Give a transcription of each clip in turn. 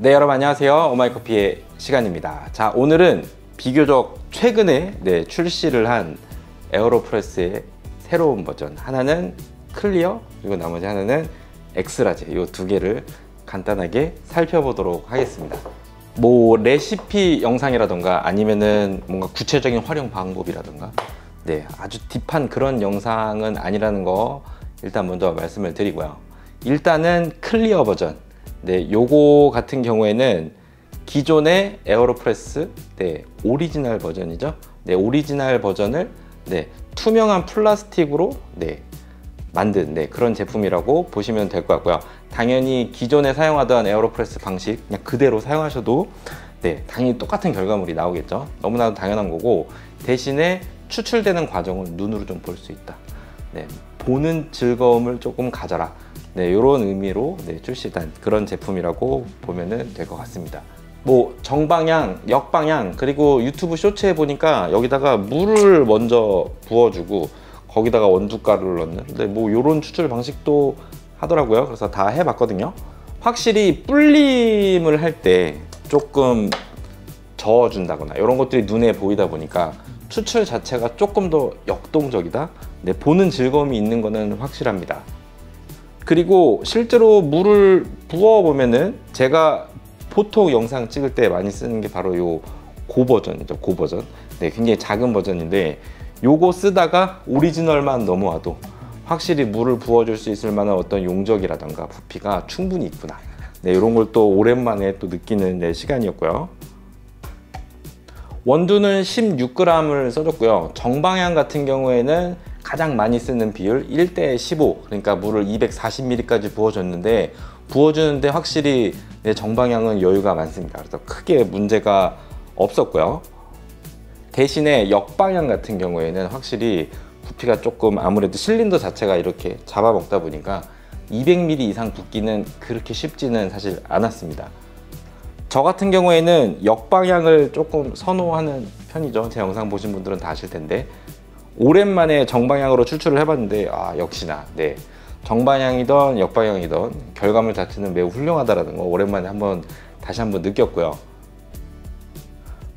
네, 여러분 안녕하세요. 오마이커피의 시간입니다. 자, 오늘은 비교적 최근에 출시를 한 에어로프레스의 새로운 버전, 하나는 클리어, 그리고 나머지 하나는 엑스라지, 이 두 개를 간단하게 살펴보도록 하겠습니다. 뭐 레시피 영상이라던가 아니면은 뭔가 구체적인 활용 방법이라던가 아주 딥한 그런 영상은 아니라는 거 일단 먼저 말씀을 드리고요. 일단은 클리어 버전, 요거 같은 경우에는 기존의 에어로프레스 오리지널 버전이죠. 오리지널 버전을 투명한 플라스틱으로 만든 그런 제품이라고 보시면 될 것 같고요. 당연히 기존에 사용하던 에어로프레스 방식 그냥 그대로 사용하셔도 당연히 똑같은 결과물이 나오겠죠. 너무나도 당연한 거고, 대신에 추출되는 과정을 눈으로 좀 볼 수 있다. 보는 즐거움을 조금 가져라. 이런 의미로 출시된 그런 제품이라고 보면 될 것 같습니다. 뭐 정방향, 역방향, 그리고 유튜브 쇼츠에 보니까 여기다가 물을 먼저 부어주고 거기다가 원두가루를 넣는 뭐 이런 추출 방식도 하더라고요. 그래서 다 해봤거든요. 확실히 불림을 할 때 조금 저어준다거나 이런 것들이 눈에 보이다 보니까 추출 자체가 조금 더 역동적이다. 보는 즐거움이 있는 거는 확실합니다. 그리고 실제로 물을 부어보면은 제가 보통 영상 찍을 때 많이 쓰는 게 바로 요 고 버전이죠. 고 버전. 굉장히 작은 버전인데 요거 쓰다가 오리지널만 넘어와도 확실히 물을 부어줄 수 있을 만한 어떤 용적이라던가 부피가 충분히 있구나. 이런 걸 또 오랜만에 또 느끼는 시간이었고요. 원두는 16g을 써줬고요. 정방향 같은 경우에는 가장 많이 쓰는 비율 1대15, 그러니까 물을 240ml까지 부어줬는데, 부어주는데 확실히 정방향은 여유가 많습니다. 그래서 크게 문제가 없었고요. 대신에 역방향 같은 경우에는 확실히 부피가 조금, 아무래도 실린더 자체가 이렇게 잡아먹다 보니까 200ml 이상 붓기는 그렇게 쉽지는 사실 않았습니다. 저 같은 경우에는 역방향을 조금 선호하는 편이죠. 제 영상 보신 분들은 다 아실 텐데, 오랜만에 정방향으로 추출을 해봤는데 역시나 정방향이던 역방향이던 결과물 자체는 매우 훌륭하다라는 거 오랜만에 다시 한번 느꼈고요.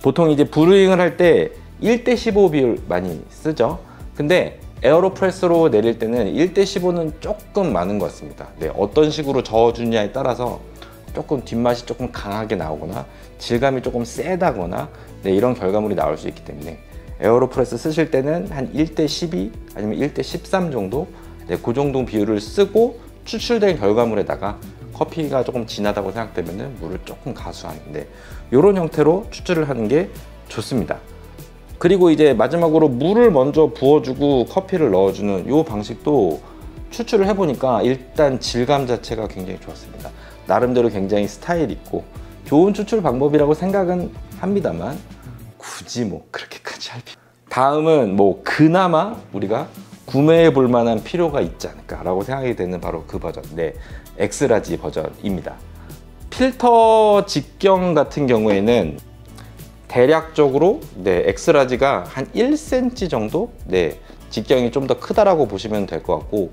보통 이제 브루잉을 할 때 1대15 비율 많이 쓰죠. 근데 에어로프레스로 내릴 때는 1대15는 조금 많은 것 같습니다. 어떤 식으로 저어주냐에 따라서 조금 뒷맛이 조금 강하게 나오거나 질감이 조금 세다거나 이런 결과물이 나올 수 있기 때문에 에어로프레스 쓰실 때는 한 1대12 아니면 1대13 정도, 그 정도 비율을 쓰고 추출된 결과물에다가 커피가 조금 진하다고 생각되면 물을 조금 가수하는데, 이런 형태로 추출을 하는 게 좋습니다. 그리고 이제 마지막으로 물을 먼저 부어주고 커피를 넣어주는 이 방식도 추출을 해보니까 일단 질감 자체가 굉장히 좋았습니다. 나름대로 굉장히 스타일 있고 좋은 추출 방법이라고 생각은 합니다만, 굳이 뭐 그렇게까지 할 필요. 다음은 뭐 그나마 우리가 구매해 볼 만한 필요가 있지 않을까 라고 생각이 되는 바로 그 버전, 엑스라지 버전입니다. 필터 직경 같은 경우에는 대략적으로 엑스라지가 한 1cm 정도 직경이 좀 더 크다라고 보시면 될 것 같고,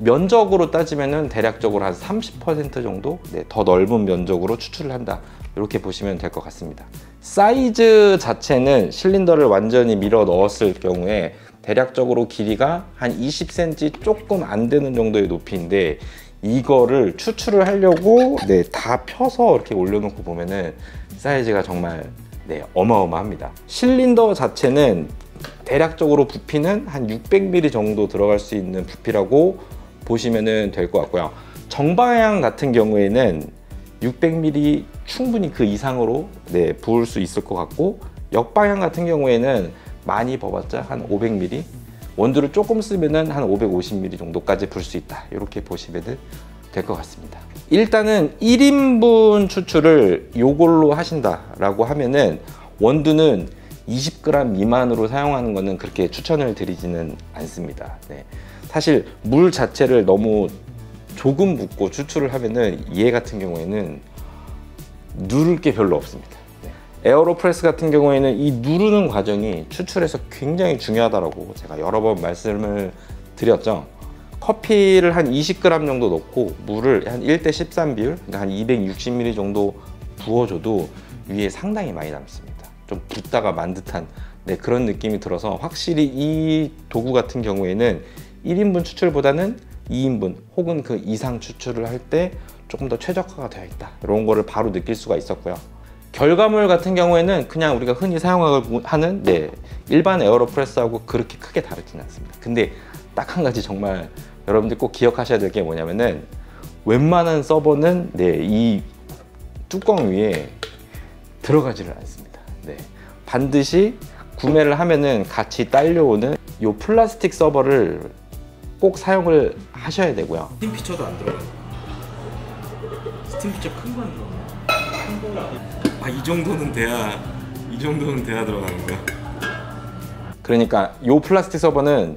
면적으로 따지면은 대략적으로 한 30% 정도 더 넓은 면적으로 추출을 한다, 이렇게 보시면 될 것 같습니다. 사이즈 자체는 실린더를 완전히 밀어 넣었을 경우에 대략적으로 길이가 한 20cm 조금 안 되는 정도의 높이인데, 이거를 추출을 하려고 다 펴서 이렇게 올려놓고 보면은 사이즈가 정말 어마어마합니다. 실린더 자체는 대략적으로 부피는 한 600ml 정도 들어갈 수 있는 부피라고 보시면 될 것 같고요. 정방향 같은 경우에는 600ml 충분히 그 이상으로 부을 수 있을 것 같고, 역방향 같은 경우에는 많이 버봤자 한 500ml, 원두를 조금 쓰면은 한 550ml 정도까지 불 수 있다, 이렇게 보시면 될 것 같습니다. 일단은 1인분 추출을 요걸로 하신다라고 하면은 원두는 20g 미만으로 사용하는 거는 그렇게 추천을 드리지는 않습니다. 사실 물 자체를 너무 조금 붓고 추출을 하면은 얘 같은 경우에는 누를 게 별로 없습니다. 에어로프레스 같은 경우에는 이 누르는 과정이 추출에서 굉장히 중요하다고 제가 여러 번 말씀을 드렸죠. 커피를 한 20g 정도 넣고 물을 한 1대13 비율, 그러니까 한 260ml 정도 부어줘도 위에 상당히 많이 남습니다. 좀 붓다가 만 듯한 네, 그런 느낌이 들어서 확실히 이 도구 같은 경우에는 1인분 추출보다는 2인분 혹은 그 이상 추출을 할 때 조금 더 최적화가 되어 있다, 이런 거를 바로 느낄 수가 있었고요. 결과물 같은 경우에는 그냥 우리가 흔히 사용하는 네, 일반 에어로프레스하고 그렇게 크게 다르지는 않습니다. 근데 딱 한 가지 정말 여러분들 꼭 기억하셔야 될 게 뭐냐면은 웬만한 서버는 네, 이 뚜껑 위에 들어가지를 않습니다. 네, 반드시 구매를 하면은 같이 딸려오는 이 플라스틱 서버를 꼭 사용을 하셔야 되고요. 스팀 피처도 안 들어가요. 스팀 피처 큰 거 안 들어가요. 아, 이 정도는 돼야 들어가는 거야. 그러니까 이 플라스틱 서버는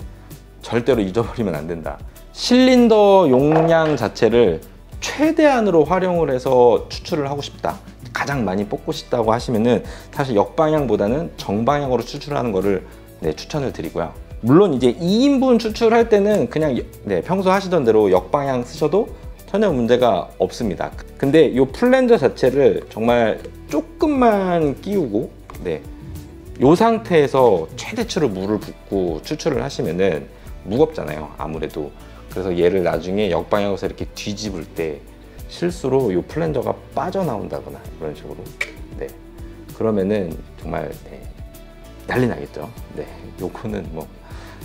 절대로 잊어버리면 안 된다. 실린더 용량 자체를 최대한으로 활용을 해서 추출을 하고 싶다, 가장 많이 뽑고 싶다고 하시면은 사실 역방향보다는 정방향으로 추출하는 거를 네, 추천을 드리고요. 물론 이제 2인분 추출할 때는 그냥 네, 평소 하시던 대로 역방향 쓰셔도 전혀 문제가 없습니다. 근데 이 플랜저 자체를 정말 조금만 끼우고 네, 이 상태에서 최대치로 물을 붓고 추출을 하시면은 무겁잖아요, 아무래도. 그래서 얘를 나중에 역방향에서 이렇게 뒤집을 때 실수로 이 플랜저가 빠져나온다거나 이런 식으로 네, 그러면은 정말 네, 난리 나겠죠. 네, 요거는 뭐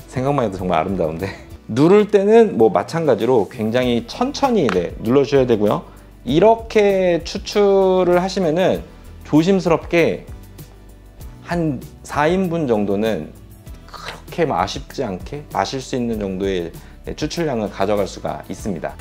생각만 해도 정말 아름다운데 누를 때는 뭐 마찬가지로 굉장히 천천히 네, 눌러주셔야 되고요. 이렇게 추출을 하시면은 조심스럽게 한 4인분 정도는 그렇게 아쉽지 않게 마실 수 있는 정도의 네, 추출량을 가져갈 수가 있습니다.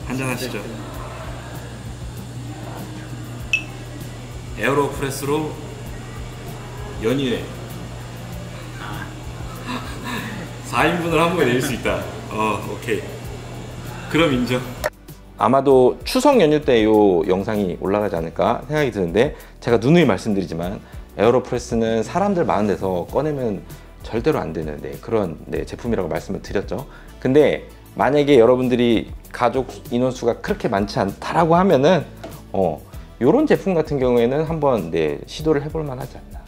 한잔 하시죠. 에어로프레스로 연유에 4인분을 한 번에 낼 수 있다. 오케이. 그럼 인정. 아마도 추석 연휴 때 이 영상이 올라가지 않을까 생각이 드는데, 제가 누누이 말씀드리지만 에어로프레스는 사람들 많은 데서 꺼내면 절대로 안 되는 그런 제품이라고 말씀을 드렸죠. 근데 만약에 여러분들이 가족 인원수가 그렇게 많지 않다라고 하면은 이런 제품 같은 경우에는 한번 시도를 해볼 만하지 않나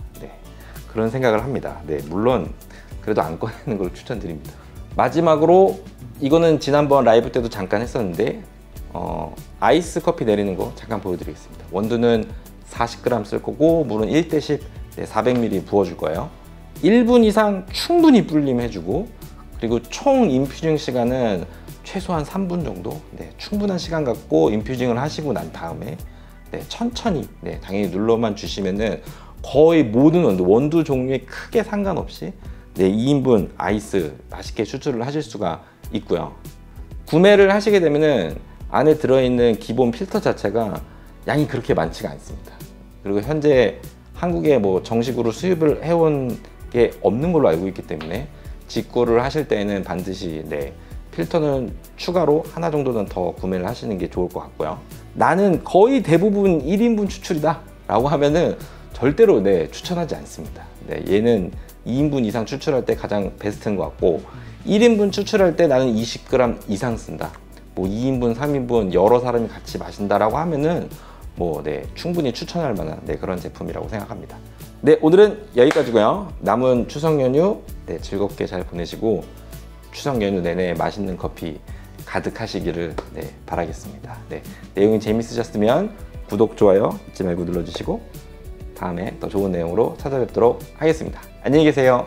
그런 생각을 합니다. 물론 그래도 안 꺼내는 걸 추천드립니다. 마지막으로 이거는 지난번 라이브 때도 잠깐 했었는데 아이스 커피 내리는 거 잠깐 보여드리겠습니다. 원두는 40g 쓸 거고 물은 1대10 400ml 부어줄 거예요. 1분 이상 충분히 불림 해주고, 그리고 총 인퓨징 시간은 최소한 3분 정도 충분한 시간 갖고 인퓨징을 하시고 난 다음에 천천히 당연히 눌러만 주시면은 거의 모든 원두 종류에 크게 상관없이 2인분 아이스 맛있게 추출을 하실 수가 있고요. 구매를 하시게 되면은 안에 들어있는 기본 필터 자체가 양이 그렇게 많지가 않습니다. 그리고 현재 한국에 뭐 정식으로 수입을 해온 게 없는 걸로 알고 있기 때문에 직구를 하실 때에는 반드시 필터는 추가로 하나 정도는 더 구매를 하시는 게 좋을 것 같고요. 나는 거의 대부분 1인분 추출이다 라고 하면은 절대로 추천하지 않습니다. 얘는 2인분 이상 추출할 때 가장 베스트인 것 같고, 1인분 추출할 때 나는 20g 이상 쓴다, 뭐 2인분 3인분 여러 사람이 같이 마신다라고 하면은 충분히 추천할 만한 그런 제품이라고 생각합니다. 오늘은 여기까지고요. 남은 추석 연휴 즐겁게 잘 보내시고 추석 연휴 내내 맛있는 커피 가득하시기를 바라겠습니다. 내용이 재밌으셨으면 구독, 좋아요 잊지 말고 눌러주시고 다음에 더 좋은 내용으로 찾아뵙도록 하겠습니다. 안녕히 계세요.